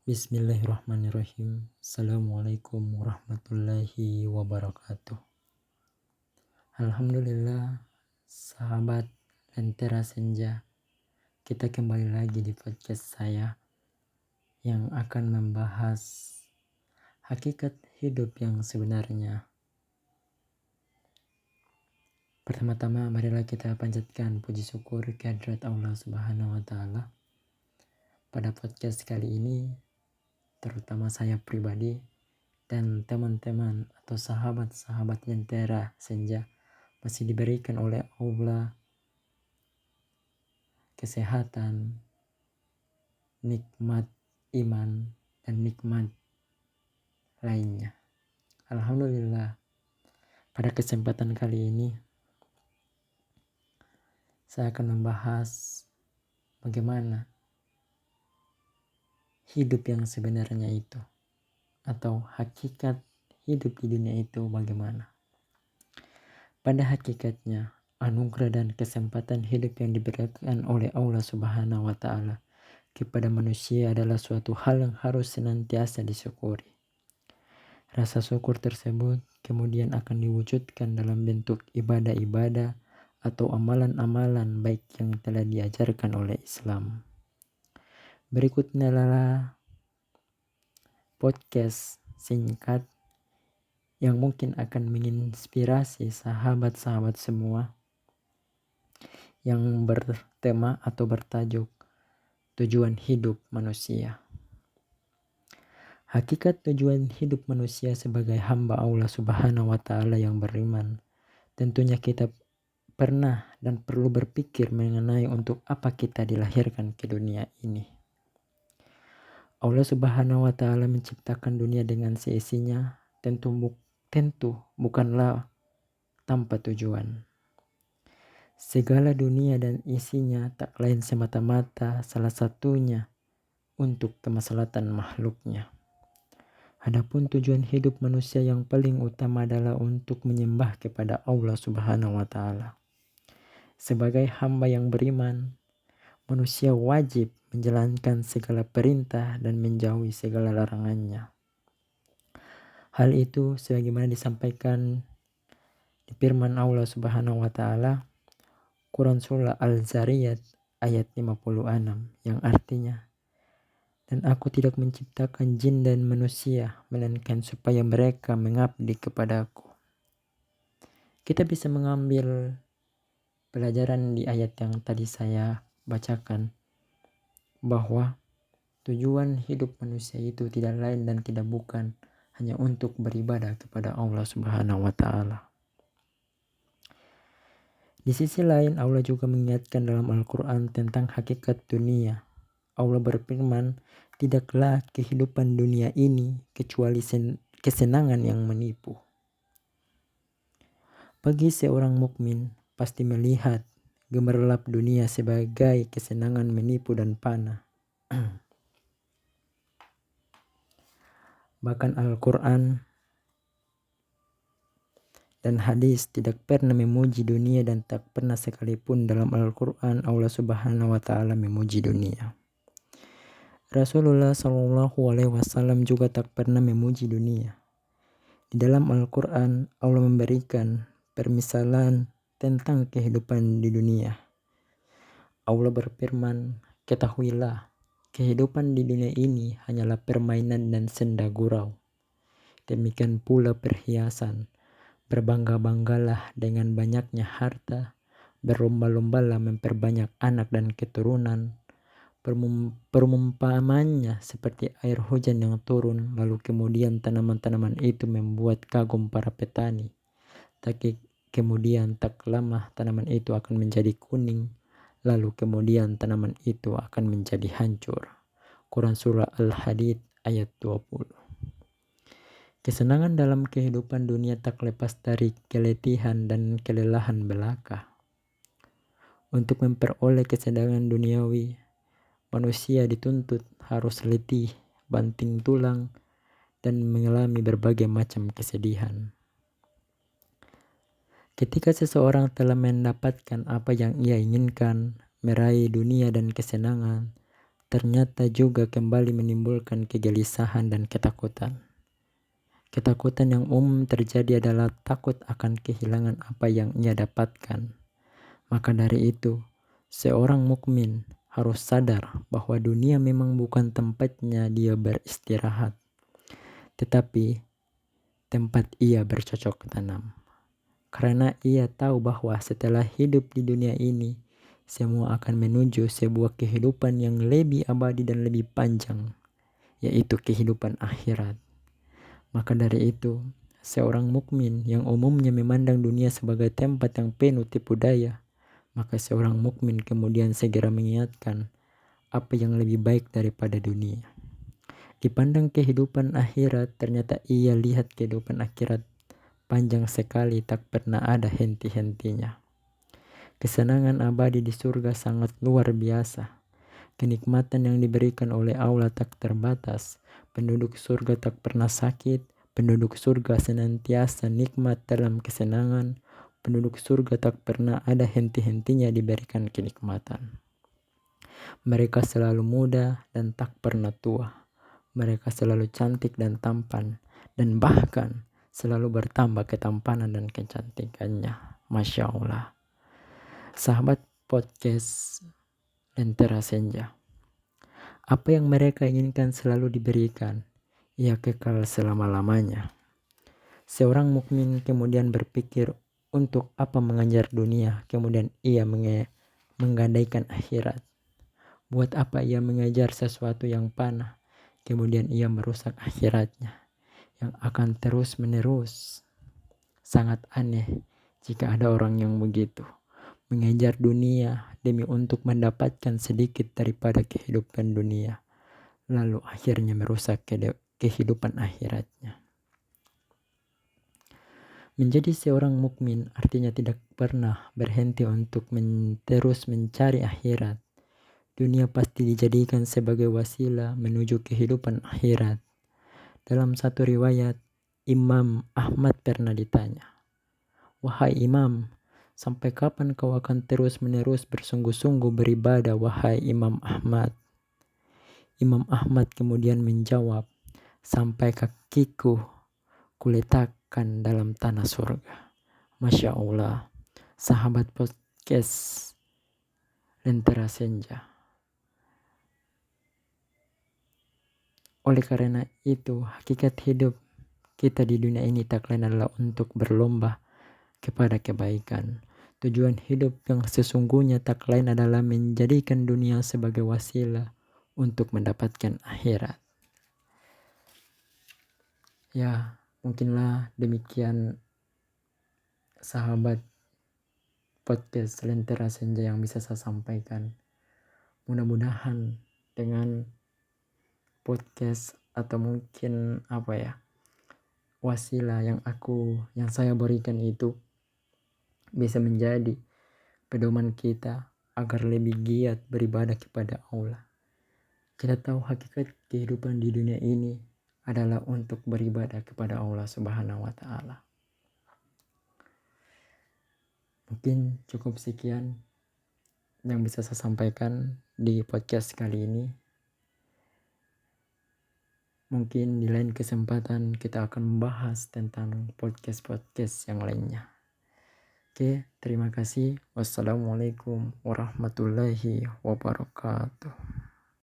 Bismillahirrahmanirrahim. Assalamualaikum warahmatullahi wabarakatuh. Alhamdulillah, sahabat Lentera Senja, kita kembali lagi di podcast saya yang akan membahas hakikat hidup yang sebenarnya. Pertama-tama marilah kita panjatkan puji syukur kehadirat Allah Subhanahu wa taala. Pada podcast kali ini, terutama saya pribadi dan teman-teman atau sahabat-sahabat Lentera Senja masih diberikan oleh Allah kesehatan, nikmat iman, dan nikmat lainnya. Alhamdulillah, pada kesempatan kali ini saya akan membahas bagaimana hidup yang sebenarnya itu, atau hakikat hidup di dunia itu bagaimana. Pada hakikatnya, anugerah dan kesempatan hidup yang diberikan oleh Allah Subhanahu wa taala kepada manusia adalah suatu hal yang harus senantiasa disyukuri. Rasa syukur tersebut kemudian akan diwujudkan dalam bentuk ibadah-ibadah atau amalan-amalan baik yang telah diajarkan oleh Islam. Berikutnya adalah podcast singkat yang mungkin akan menginspirasi sahabat-sahabat semua yang bertema atau bertajuk tujuan hidup manusia. Hakikat tujuan hidup manusia sebagai hamba Allah Subhanahu wa taala yang beriman. Tentunya kita pernah dan perlu berpikir mengenai untuk apa kita dilahirkan ke dunia ini. Allah Subhanahu wa taala menciptakan dunia dengan seisinya, tentu bukanlah tanpa tujuan. Segala dunia dan isinya tak lain semata-mata salah satunya untuk kemaslahatan makhluknya. Adapun tujuan hidup manusia yang paling utama adalah untuk menyembah kepada Allah Subhanahu wa taala. Sebagai hamba yang beriman, manusia wajib menjalankan segala perintah dan menjauhi segala larangannya. Hal itu sebagaimana disampaikan di firman Allah Subhanahu wa taala Quran surah Al-Zariyat ayat 56 yang artinya, dan aku tidak menciptakan jin dan manusia melainkan supaya mereka mengabdi kepadaku. Kita bisa mengambil pelajaran di ayat yang tadi saya bacakan bahwa tujuan hidup manusia itu tidak lain dan tidak bukan hanya untuk beribadah kepada Allah Subhanahu wa taala. Di sisi lain, Allah juga mengingatkan dalam Al-Quran tentang hakikat dunia. Allah berfirman, tidaklah kehidupan dunia ini kecuali kesenangan yang menipu. Bagi seorang mukmin pasti melihat gemerlap dunia sebagai kesenangan menipu dan fana. Bahkan Al-Quran dan hadis tidak pernah memuji dunia dan tak pernah sekalipun dalam Al-Quran Allah Subhanahu wa taala memuji dunia. Rasulullah SAW juga tak pernah memuji dunia. Di dalam Al-Quran Allah memberikan permisalan tentang kehidupan di dunia. Allah berfirman, ketahuilah, kehidupan di dunia ini hanyalah permainan dan senda gurau. Demikian pula perhiasan. Berbangga-banggalah dengan banyaknya harta, berlomba-lombalah memperbanyak anak dan keturunan. Perumpamannya seperti air hujan yang turun, lalu kemudian tanaman-tanaman itu membuat kagum para petani. Tapi kemudian tak lama tanaman itu akan menjadi kuning, lalu kemudian tanaman itu akan menjadi hancur. Quran surah Al-Hadid ayat 20. Kesenangan dalam kehidupan dunia tak lepas dari keletihan dan kelelahan belaka. Untuk memperoleh kesenangan duniawi, manusia dituntut harus letih, banting tulang, dan mengalami berbagai macam kesedihan. Ketika seseorang telah mendapatkan apa yang ia inginkan, meraih dunia dan kesenangan, ternyata juga kembali menimbulkan kegelisahan dan ketakutan. Ketakutan yang umum terjadi adalah takut akan kehilangan apa yang ia dapatkan. Maka dari itu, seorang mukmin harus sadar bahwa dunia memang bukan tempatnya dia beristirahat, tetapi tempat ia bercocok tanam. Karena ia tahu bahwa setelah hidup di dunia ini, semua akan menuju sebuah kehidupan yang lebih abadi dan lebih panjang, yaitu kehidupan akhirat. Maka dari itu, seorang mukmin yang umumnya memandang dunia sebagai tempat yang penuh tipu daya, maka seorang mukmin kemudian segera mengingatkan apa yang lebih baik daripada dunia. Dipandang kehidupan akhirat, ternyata ia lihat kehidupan akhirat panjang sekali, tak pernah ada henti-hentinya. Kesenangan abadi di surga sangat luar biasa. Kenikmatan yang diberikan oleh Allah tak terbatas. Penduduk surga tak pernah sakit. Penduduk surga senantiasa nikmat dalam kesenangan. Penduduk surga tak pernah ada henti-hentinya diberikan kenikmatan. Mereka selalu muda dan tak pernah tua. Mereka selalu cantik dan tampan. Dan bahkan selalu bertambah ketampanan dan kecantikannya. Masya Allah. Sahabat podcast Lentera Senja, apa yang mereka inginkan selalu diberikan, ia kekal selama-lamanya. Seorang mukmin kemudian berpikir untuk apa mengejar dunia, kemudian ia menggadaikan akhirat. Buat apa ia mengejar sesuatu yang panah, kemudian ia merusak akhiratnya, yang akan terus menerus. Sangat aneh jika ada orang yang begitu, mengejar dunia demi untuk mendapatkan sedikit daripada kehidupan dunia, lalu akhirnya merusak kehidupan akhiratnya. Menjadi seorang mukmin artinya tidak pernah berhenti untuk terus mencari akhirat. Dunia pasti dijadikan sebagai wasilah menuju kehidupan akhirat. Dalam satu riwayat, Imam Ahmad pernah ditanya, "Wahai Imam, sampai kapan kau akan terus-menerus bersungguh-sungguh beribadah, wahai Imam Ahmad?" Imam Ahmad kemudian menjawab, "Sampai kakiku kuletakkan dalam tanah surga." Masya Allah, sahabat podcast Lentera Senja. Oleh karena itu, hakikat hidup kita di dunia ini tak lain adalah untuk berlomba kepada kebaikan. Tujuan hidup yang sesungguhnya tak lain adalah menjadikan dunia sebagai wasilah untuk mendapatkan akhirat. Ya, mungkinlah demikian sahabat podcast Lentera Senja yang bisa saya sampaikan. Mudah-mudahan dengan podcast atau mungkin wasilah yang saya berikan itu bisa menjadi pedoman kita agar lebih giat beribadah kepada Allah. Kita tahu hakikat kehidupan di dunia ini adalah untuk beribadah kepada Allah Subhanahu wa Ta'ala. Mungkin cukup sekian yang bisa saya sampaikan di podcast kali ini. Mungkin di lain kesempatan kita akan membahas tentang podcast-podcast yang lainnya. Oke, terima kasih. Wassalamualaikum warahmatullahi wabarakatuh.